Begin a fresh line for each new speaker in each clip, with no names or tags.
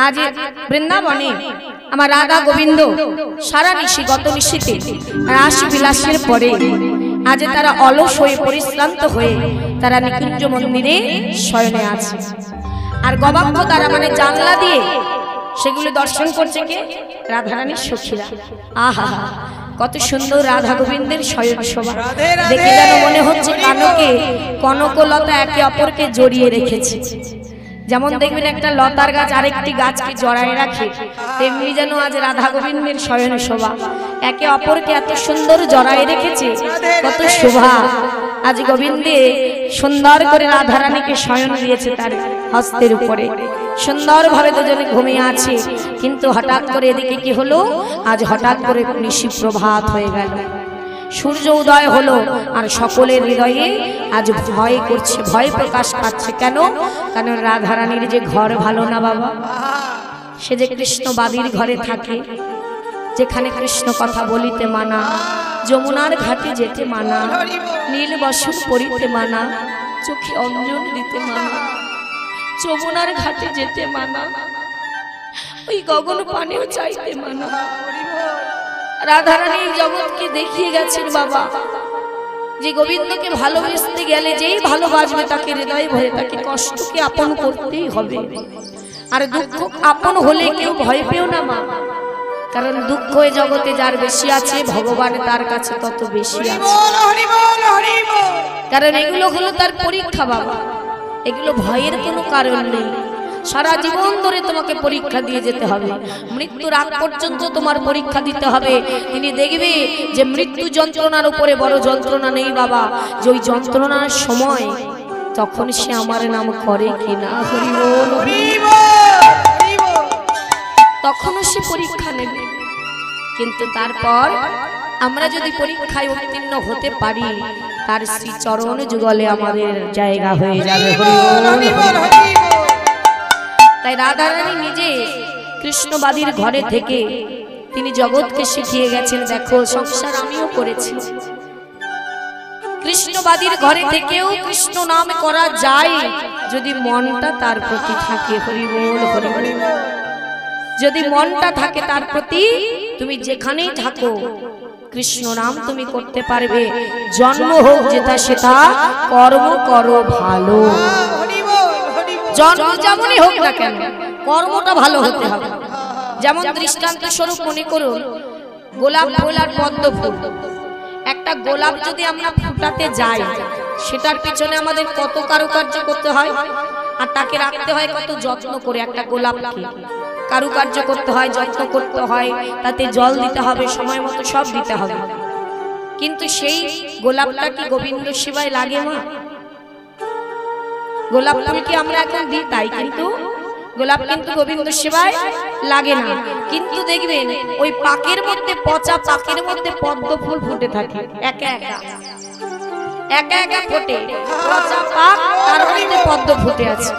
आज বৃন্দাবনে আমার রাধা গোবিন্দ সারা নিশি গত নিশিতে রাস বিলাসের পরে আজ তারা অলস হয়ে পরিশ্রান্ত হয়ে তারা নিকুঞ্জ মন্দিরে শয়নে আছে। আর গবাক্ষ দ্বারা মানে জানলা দিয়ে সেগুলো দর্শন করছে কে? রাধারানীর সখীরা। আহা কত সুন্দর রাধা গোবিন্দের শয়ন শোভা দেখে যেন মনে হচ্ছে কানকে কনকলতা একে অপরকে জড়িয়ে রেখেছে। যেমন দেখবেন একটা লতার গাছ আরেকটি গাছকে জড়ায় রাখে, তেমনি যেন আজ রাধা গোবিন্দের শয়ন শোভা একে অপরকে এত সুন্দর জড়ায় রেখেছে। কত শোভা আজ গোবিন্দে সুন্দর করে রাধারানীকে শয়ন দিয়েছে তার হস্তের উপরে, সুন্দরভাবে দুজনে ঘুমিয়ে আছে। কিন্তু হঠাৎ করে এদিকে কি হলো? আজ হঠাৎ করে নিশি প্রভাত হয়ে গেল, সূর্য উদয় হলো, আর সকলের হৃদয়ে আজ ভয় করছে, ভয় প্রকাশ পাচ্ছে। কেন? কারণ রাধারানীর যে ঘর ভালো না বাবা, সে যে কৃষ্ণবাদীর ঘরে থাকে, যেখানে কৃষ্ণ কথা বলিতে মানা, যমুনার ঘাটে যেতে মানা, নীল বসন পরিতে মানা, চোখে অঞ্জন দিতে মানা, যমুনার ঘাটে যেতে মানা, ওই গগন পানেও চাইতে মানা। রাধারানী জগৎকে দেখিয়ে গেছেন বাবা যে গোবিন্দকে ভালোবাসতে গেলে যেই ভালোবাসবে তাকে হৃদয়ে ভরে তাকে কষ্টকে আপন করতেই হবে। আর দুঃখ আপন হলে কেউ ভয় পেও না মা, কারণ দুঃখ এই জগতে যার বেশি আছে ভগবান তার কাছে তত বেশি আছে। কারণ এগুলো হলো তার পরীক্ষা বাবা, এগুলো ভয়ের কোনো কারণ নেই। সারা জীবন ধরে তোমাকে পরীক্ষা দিয়ে যেতে হবে, মৃত্যুর আগ পর্যন্ত তোমার পরীক্ষা দিতে হবে। তিনি দেখবে যে মৃত্যু যন্ত্রণার উপরে বড় যন্ত্রণা নেই বাবা, যে ওই যন্ত্রণার সময় তখন সে আমার নাম করে কিনা, হরি বল তখনও সে পরীক্ষা নেবে। কিন্তু তারপর আমরা যদি পরীক্ষায় উত্তীর্ণ হতে পারি তার শ্রী চরণ যুগলে আমাদের জায়গা হয়ে যাবে। হরি বল। তাই রাধারানী নিজে কৃষ্ণবাদীর ঘরে থেকে তিনি জগৎকে শিখিয়ে গেছেন, দেখো সংসার আমিও করেছি, কৃষ্ণবাদীর ঘরে থেকেও কৃষ্ণ নাম করা যায় যদি মনটা তার প্রতি থাকে। হরি বল হরি বল। যদি মনটা থাকে তার প্রতি, তুমি যেখানেই থাকো কৃষ্ণ নাম তুমি করতে পারবে। জন্ম হোক যেটা সেটা, কর্ম করো ভালো। জন্ম যেমনই হোক না কেন কর্মটা ভালো হতে হবে। যেমন দৃষ্টান্ত স্বরূপ মনে করুন গোলাপ ফুল আর পদ্ম ফুল। একটা গোলাপ যদি আমরা ফুটাতে যাই সেটার পিছনে আমাদের কত কারুকার্য করতে হয়, আর তাকে রাখতে হয় কত যত্ন করে। একটা গোলাপকে কারুকার্য করতে হয়, যত্ন করতে হয়, তাতে জল দিতে হবে, সময় মতো সব দিতে হবে। কিন্তু সেই গোলাপটা কি গোবিন্দ সেবায় লাগে মা? গোলাপ ফুল কি আমরা এখন দিই তাই, কিন্তু গোলাপ কিন্তু গোবিন্দ সেবায় লাগে না। কিন্তু দেখবেন ওই পাকের মধ্যে, পচা পাকের মধ্যে পদ্ম ফুল ফুটে থাকে, একা একা একা একা ফোটে, পচা পাক তার মধ্যে পদ্ম ফুটে আছে।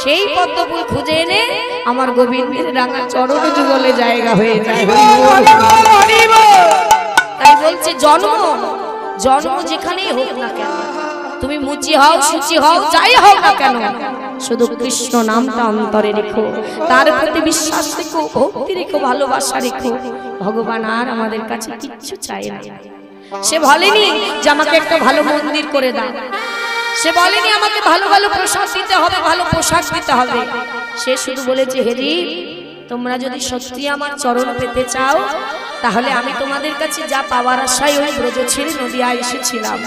সেই পদ্ম ফুল খুঁজে এনে আমার গোবিন্দের রাঙা চরণ যুগলে জায়গা হয়ে যায়। তাই বলছে জন্ম জন্ম যেখানেই হোক না কেন, তুমি মুচি হও সুচি হও যাই হোক না কেন, শুধু কৃষ্ণ নামটা অন্তরে রেখো, তার প্রতি বিশ্বাস রেখো, ভক্তি রেখো, ভালোবাসা রেখো। ভগবান আর আমাদের কাছে কিচ্ছু চাই না। সে বলেনি যে আমাকে একটা ভালো মন্দির করে দাও, সে বলেনি আমাকে ভালো ভালো প্রসাদ দিতে হবে, ভালো পোশাক দিতে হবে। সে শুধু বলেছে হেরি তোমরা যদি সত্যি আমার চরণ পেতে চাও তাহলে আমি তোমাদের কাছে যা পাওয়ার আশায় ওই ব্রজ ছেড়ে নদিয়ায় এসেছিলাম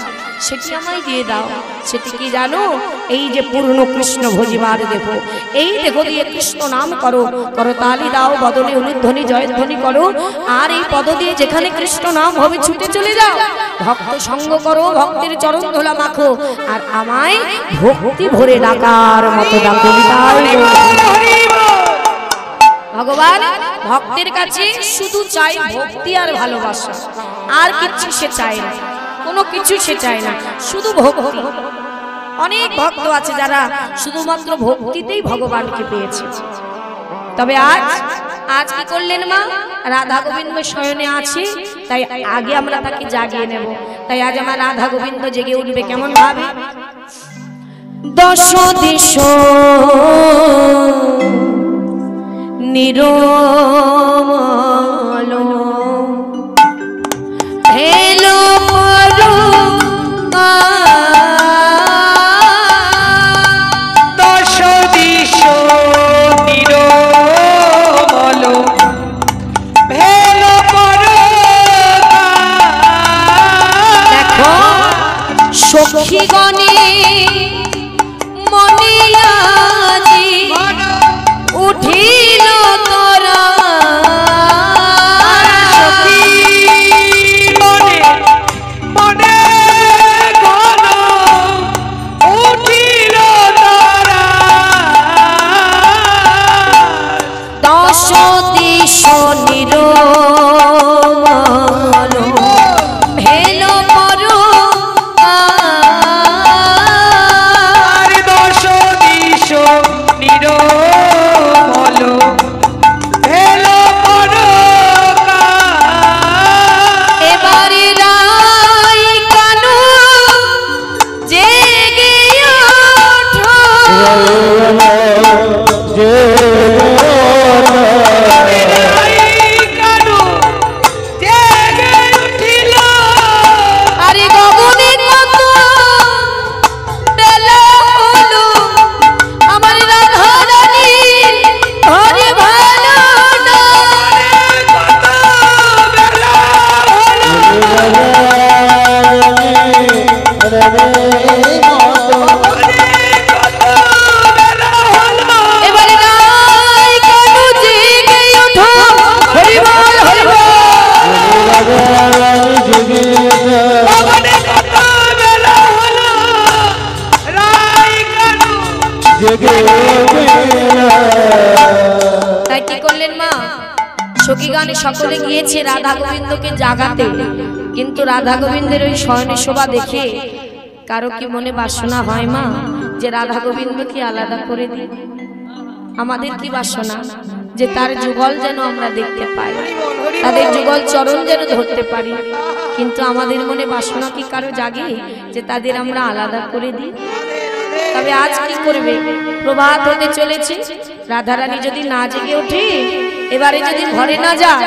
সেটি আমায় দিয়ে দাও। সেটি কি জানো? এই যে পূর্ণ কৃষ্ণ ভজিবার দেহ, এই দেহ দিয়ে কৃষ্ণ নাম করো, করতালি দাও, বদনে অনুধ্বনি জয়ধ্বনি করো, আর এই পদ দিয়ে যেখানে কৃষ্ণ নাম হবে ছুটে চলে যাও, ভক্ত সঙ্গ করো, ভক্তের চরণ ধোলা মাখো, আর আমায় ভক্তি ভরে ডাকার মতো ডাকো। ভগবান ভক্তের কাছে শুধু চাই ভক্তি আর ভালোবাসা, আর কিছু সে চায় না, কোনো কিছু সে চায় না, শুধু ভক্তি। অনেক ভক্ত আছে যারা শুধুমাত্র ভক্তিতেই ভগবানকে পেয়েছে। তবে আজ আজ কি করলেন মা? রাধা গোবিন্দ শয়নে আছে, তাই আগে আমরা তাকে জাগিয়ে নেব। তাই আজ আমার রাধা গোবিন্দ জেগে উঠবে কেমন ভাবে? দশ দিশ নিরমল হেলো পরমা
দশ দিশ নিরমল হেলো পরমা।
দেখো সখীগণে মনে আজি উঠিল তোরা দশ দিশ নিরমল হেল পরমা।
দশ দিশ নিরমল হেলো পরমা।
এবারে রাই কানু জেগে ওঠো আরে গগনে কত বেলা হলো আমার রাধা রানী ঘরে ভালো না। এবারে রাই কানু জেগে ওঠো হরি বল হরি বল। তাই কি করলেন মা? সখী গানে সকলে গিয়েছে রাধা গোবিন্দকে জাগাতে, কিন্তু রাধা গোবিন্দের ওই শয়নে শোভা দেখে কারো কি মনে বাসনা হয় মা যে রাধা গোবিন্দকে আলাদা করে দিই? আমাদের কি বাসনা যে তার যুগল যেন আমরা দেখতে পাই, তাদের যুগল চরণ যেন ধরতে পারি, কিন্তু আমাদের মনে বাসনা কি কারো জাগে যে তাদের আমরা আলাদা করে দিই? তবে আজ কি করবে? প্রভাত হতে চলেছে, রাধারানী যদি না জেগে ওঠে, এবারে যদি ঘরে না যায়,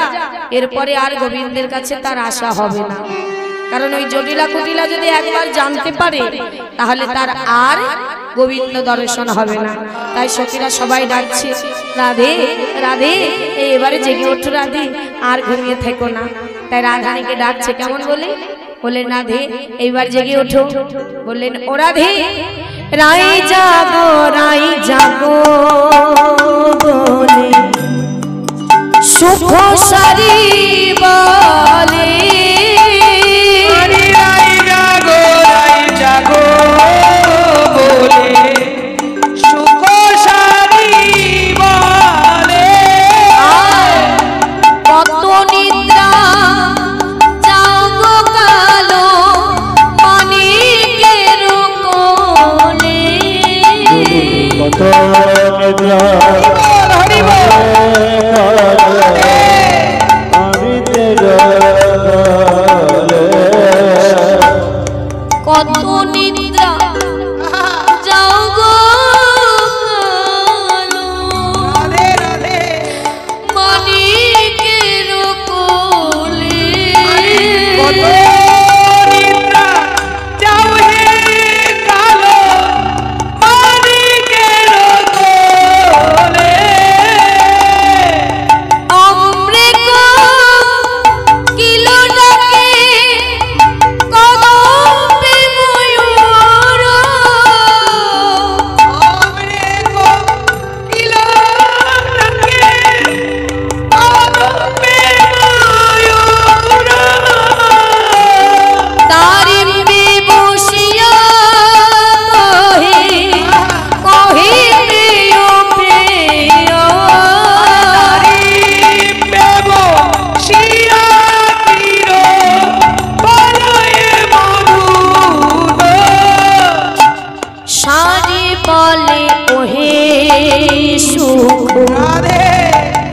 এরপরে আর গোবিন্দের কাছে তার আশা হবে না। কারণ ওই জটিলা কুটিলা যদি একবার জানতে পারে, তাহলে তার আর গোবিন্দ দর্শন হবে না। তাই সখীরা সবাই ডাকছে, রাধে রাধে এবারে জেগে ওঠো রাধে, আর ঘুমিয়ে থেকো না। তাই রাধারানীকে ডাকছে, কেমন বলে? বললেন রাধে এইবার জেগে ওঠো। বললেন ও রাধে রাই জাগো বলে সুখ সারি বলে।
রাই জাগো বলে সুখ সারি বলে।
কত নিদ্রা জাগো কালো মানিকের কোলে।
কত নিদ্রা
কত নিদ্রা জাগো মানিকের কোলে।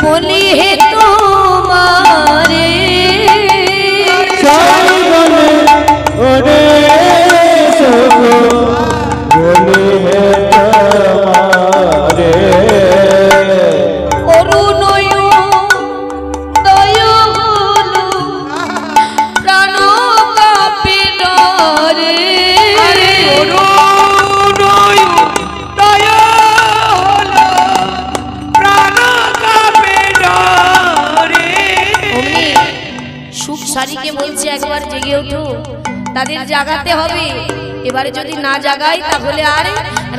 বলি হে তোমারে অরুণ গোসারিকে বলছে একবার জেগে ওঠো, তাদের জাগাতে হবে। এবারে যদি না জাগাই তাহলে আর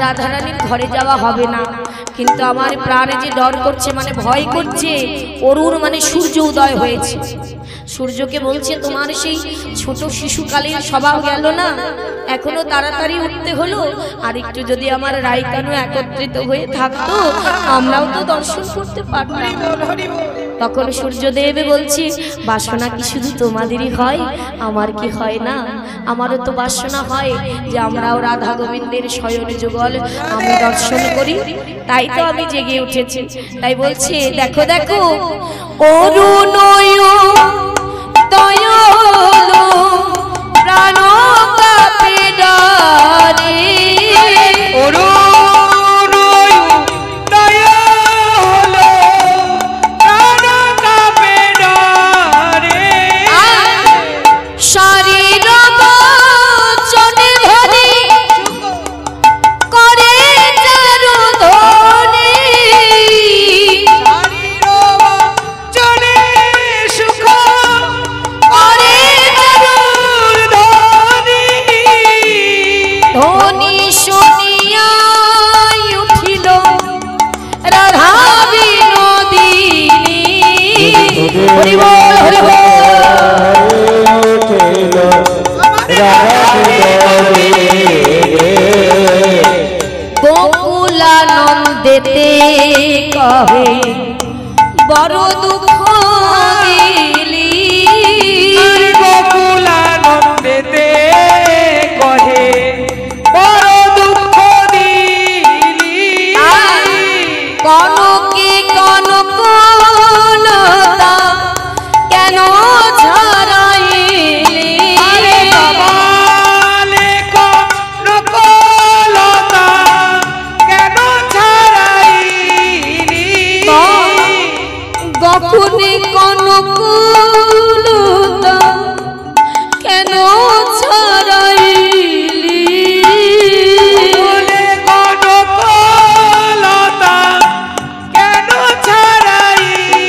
রাধারানীর ঘরে যাওয়া হবে না। কিন্তু আমার প্রাণে যে ডর করছে, মানে ভয় করছে, অরুণ মানে সূর্য উদয় হয়েছে। সূর্যকে বলছে তোমার সেই ছোট শিশুকালীন স্বভাব গেল না, এখনো তাড়াতাড়ি উঠতে হলো। আর একটু যদি আমার রাইকানু একত্রিত হয়ে থাকতো, আমরাও তো দর্শন করতে পারতাম। তখন সূর্যদেব বলছে বাসনা কি শুধু তোমাদেরই হয়, আমার কি হয় না? আমারও তো বাসনা হয় যে আমরাও রাধা গোবিন্দের শয়ন যুগল আমি দর্শন করি। তাই তো আমি জেগে উঠেছি। তাই বলছে দেখো দেখো অরুণয় দয়ালো প্রাণ কাঁপে ডারে, শরীর বচনে ধরে করে চারু ধনে, ধ্বনি শুনিয়া উঠিল রাধা বিনোদিনী। হরি বল হরি বল। গোকুলানন্দেতে কহে বড় দুঃখ দিলি,
গোকুলানন্দেতে কহে বড় দুঃখ দিলি।
কনকে কনকলতা কেন ছাড়াইলি,
বাবালে কনকলতা কেন ছাড়াইলি।
গকুনে কনকলতা কেন ছাড়াইলি,
কনকলতা কেন ছাড়াইলি।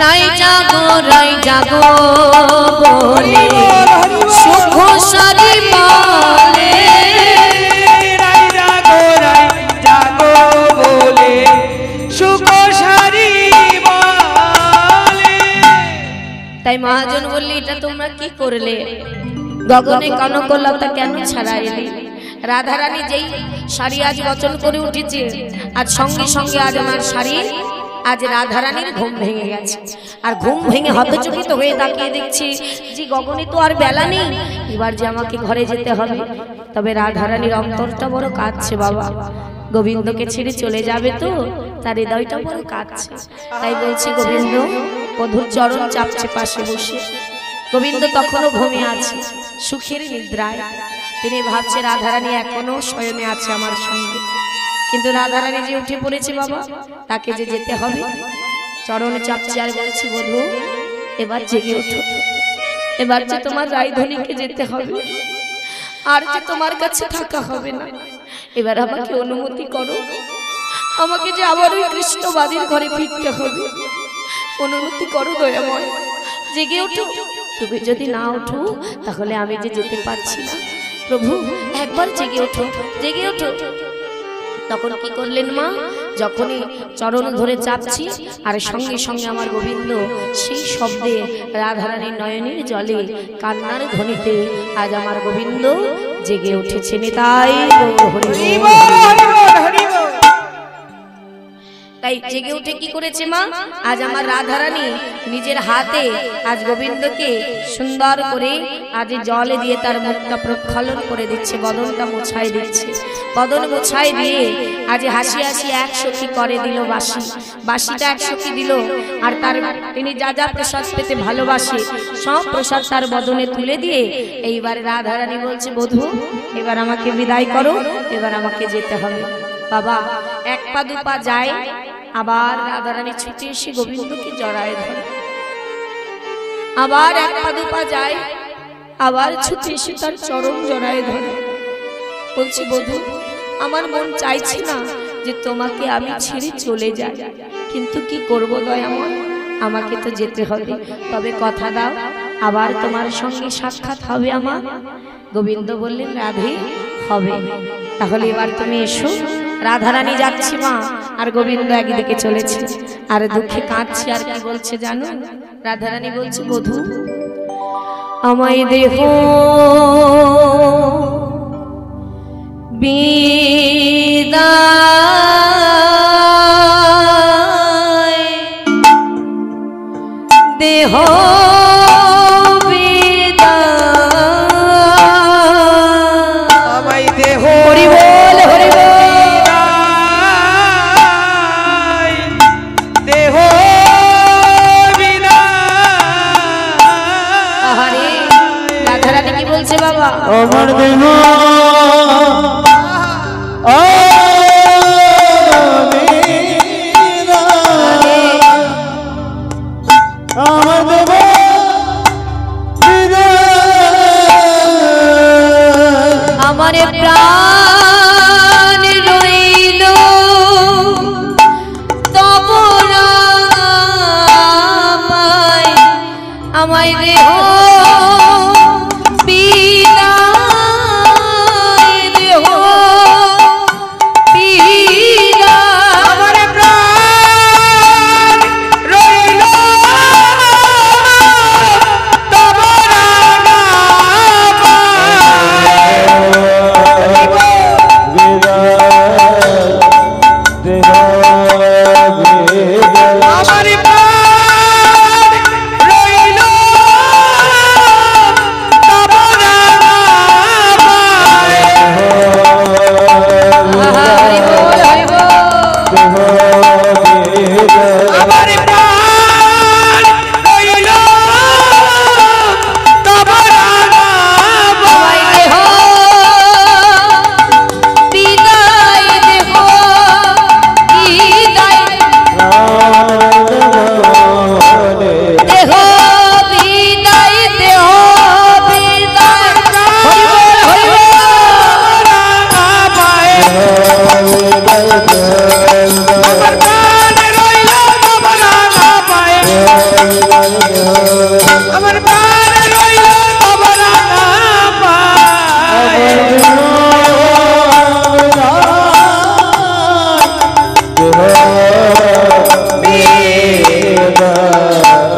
রাই জাগো বলে সুখ সারি বলে,
রাই জাগো বলে সুখ সারি বলে।
তাই মহাজন বললি এটা তোমরা কি করলে? গগনে কনকলতা কেন ছাড়াইলি? রাধারানী যেই শাড়ি আজ বচন করে উঠেছে, আজ সঙ্গে সঙ্গে আজ আমার শাড়ি, আজ রাধারানীর ঘুম ভেঙে গেছে। আর ঘুম ভেঙে হতচকিত হয়ে তাকিয়ে দেখছি যে গগনে তো আর বেলা নেই, এবার যে আমাকে ঘরে যেতে হবে। তবে রাধারানীর অন্তরটা বড় কাঁদছে বাবা, গোবিন্দকে ছেড়ে চলে যাবে তো, তার হৃদয়টা বড় কাঁদছে। তাই বলছি গোবিন্দ, বধূর চরণ চাপছে পাশে বসে। গোবিন্দ তখনও ঘুমিয়ে আছে সুখের নিদ্রায়। তিনি ভাবছে রাধারানী এখনো শয়নে আছে আমার সঙ্গে, কিন্তু রাধারানী যে উঠে পড়েছে বাবা, তাকে যে যেতে হবে। চরণ চাপছে আর বলছি বধূ এবার জেগে ওঠো, এবার যে তোমার রায়ধনীকে যেতে হবে, আর যে তোমার কাছে থাকা হবে না। এবার আমাকে অনুমতি করো, আমাকে যে আবার ওই কৃষ্ণবাদীর ঘরে ফিরতে হবে। অনুমতি করো দয়াময়, জেগে ওঠো। তুমি যদি না ওঠো তাহলে আমি যে যেতে পারছি না। প্রভু একবার জেগে ওঠো, জেগে ওঠো। তখন কি করলেন মা, যখনই চরণ ধরে চাপছি আর সঙ্গে সঙ্গে আমার গোবিন্দ সেই শব্দে রাধারানীর নয়নের জলে কান্নার ধ্বনিতে আজ আমার গোবিন্দ জেগে উঠেছে। নিতাই গৌর হরি বল। তাই জেগে উঠে কি করেছে মা, আজ আমার রাধারানী নিজের হাতে আজ গোবিন্দকে সুন্দর করে আজ জলে দিয়ে তার মুখটা প্রক্ষালন করে দিচ্ছে, বদনটা মোছাই দিচ্ছে। বদন মোছাই দিয়ে আজ হাসি হাসি 100 করে দিল বাসি, বাসিটা 100 দিল। আর তার তিনি যা যা প্রসাদ পেতে ভালোবাসে সব প্রসাদ তার বদনে তুলে দিয়ে এইবার রাধারানী বলছে বধূ এবার আমাকে বিদায় করো, এবার আমাকে যেতে হবে। বাবা এক পা দু পা যায়, আবার রাধারানী ছুটে এসে গোবিন্দকে জড়ায় ধরে, আবার এক পা দু পা যায়, আবার ছুটে এসে তার চরণ জড়ায় ধরে। বলছি বধূ আমার মন চাইছে না যে তোমাকে আমি ছেড়ে চলে যাই, কিন্তু কি করব দয়াময়, আমাকে তো যেতে হবে, তবে কথা দাও আবার তোমার সঙ্গে সাক্ষাৎ হবে আমার। গোবিন্দ বললেন রাধে হবে, তাহলে এবার তুমি এসো। রাধারানী যাচ্ছি মা, আর গোবিন্দ একদিকে চলেছে আর দুঃখে কাঁদছে। আর কি বলছে জানো? রাধারানী বলছে বধূ আমায় দেহ বিদায়, দেহ
আমায় দেহ
হরি বল হরি বল।
বিদায়, দেহ
আহারে রাধারানী কি বলছে বাবা?
আমার দেহ আমার দেব
আমার প্রাণ রইল তব নামায়, আমায় দেহ বিদায়, দেহ বিদায়।
আমার প্রাণ রইল তব আমার প্রাণ রইল তব
হরি বল হরি বল।
আমার প্রাণ রইল তব
আমায় দেহ বিদায়, দেহ বিদায়, দেহ বিদায়, দেহ বিদায়। হরি বল হরি বল।
আমার প্রাণ রইল তব পায়ে, আমার প্রাণ রইল তব পায়ে।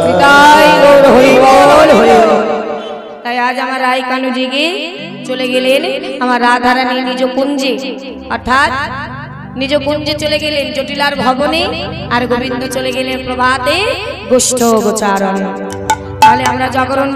বিদায় গৌর হরি বল হরি বল। তাই আজ আমার রায় কানুজিকে চলে গেলেন আমার রাধারানী নিজ কুঞ্জে, অর্থাৎ নিজ কুঞ্জে চলে গেলেন জটিলার ভবনে, আর গোবিন্দ চলে গেলেন প্রভাতে গোষ্ঠ গোচারণ। তাহলে আমরা জাগরণ